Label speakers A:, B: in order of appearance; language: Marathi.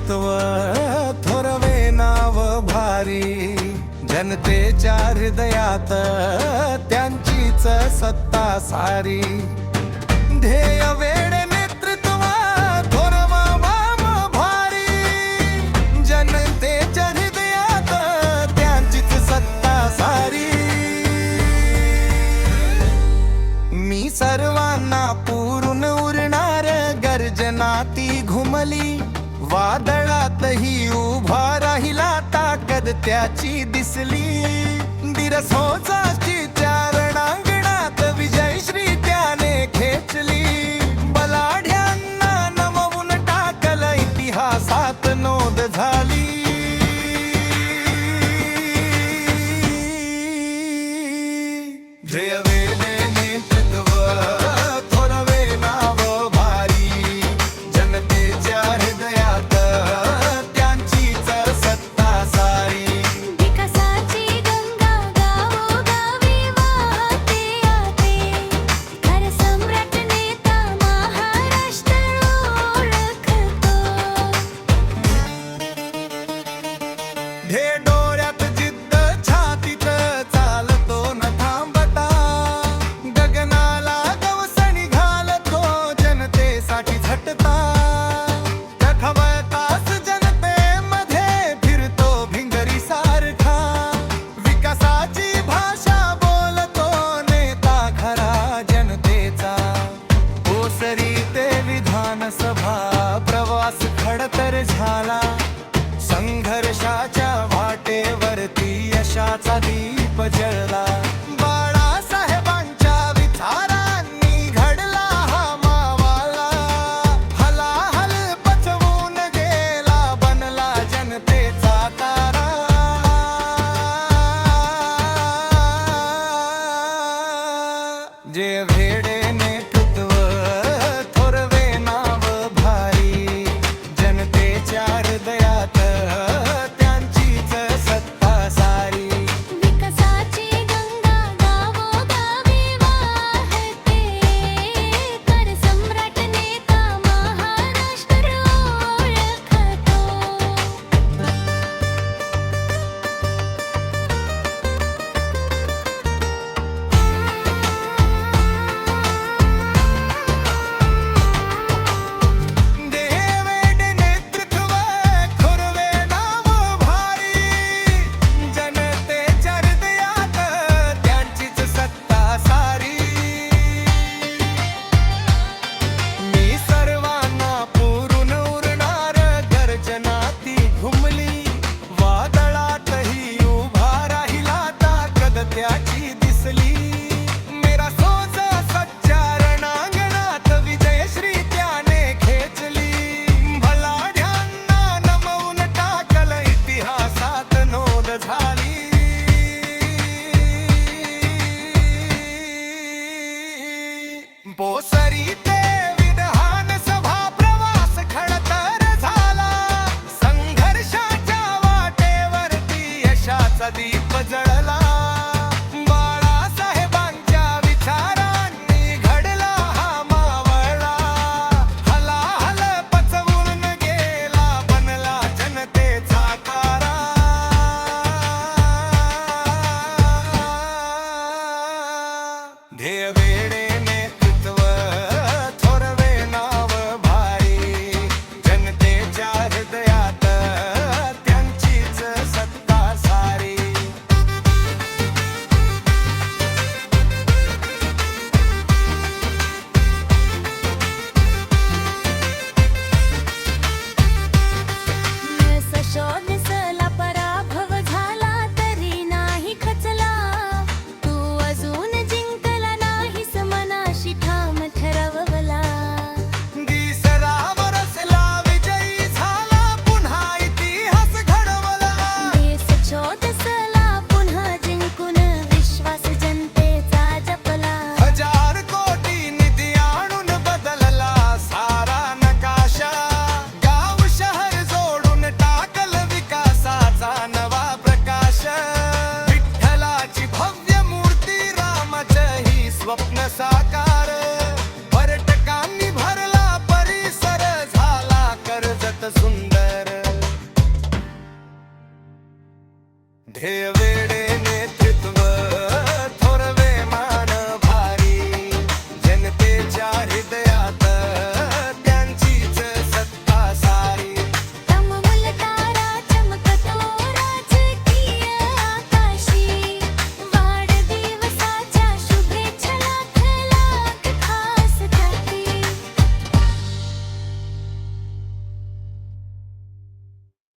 A: नेतृत्व थोरवे नाव भारी, जनतेच्या हृदयात त्यांचीच सत्ता सारी। ध्येय वेडे नेतृत्व थोरवा वाम भारी, जनतेच्या हृदयात त्यांचीच सत्ता सारी। मी सर्वांना पुरून उरणार गर्जना ती घुमली, वादळातही उभा राहिला ताकद त्याची दिसली। दिरसोचाची चारणांगणात विजयश्री त्याने खेचली, बलाढ्यांना नमवून टाकल इतिहासात नोंद झाली। जय वेडे नेतृत्व थोरवे नाव भारी, जनतेच्या हृदयात त्यांचीच सत्ता सारी।
B: विकासाची गंगा गावोगावी वाहते आते, खर सम्राट नेता महाराष्ट्र ओळखतो।
A: डोळ्यात जिद्द छातीत चालतो न थांबता, गगनाला गवसणी घालतो जनतेसाठी झटता। खवळताच जनतेमध्ये फिरतो भिंगरी सारखा, विकासाची भाषा बोलतो नेता खरा जनतेचा। ओसरी ते विधानसभा प्रवास खडतर झाला, संघर्षाच्या वाटेवरती यशाचा दीप जळला। बाळासाहेबांच्या विचारांनी घडला हा मावाला, हलाहल पचवून गेला बनला जनतेचा तारा। जे वेडे नेतृत्व थोरवे नाव भारी, जनतेच्या हृदयात त्यांचीच सत्ता सारी।
B: विकासाची गंगा गावोगावी वाहते, खर सम्राट नेता महाराष्ट्र ओळखतो।
A: वेडे नेतृत्व थोरवे नाव भारी, जनतेच्या हृदयात त्यांचीच सत्ता सारी। मी सर्वांना पुरून उरणार गर्जना ती घुमली, वादळातही उभा राहिला ताकद त्याची दिसली। मेरा सोज सच्चा रणांगणात विजयश्री त्याने खेचली, भलाढ्यांना नमवून टाकल इतिहासात नोंद झाली। पोसरी ते विधानसभा प्रवास खडतर झाला, संघर्षाच्या वाटेवरती यशाचा दीप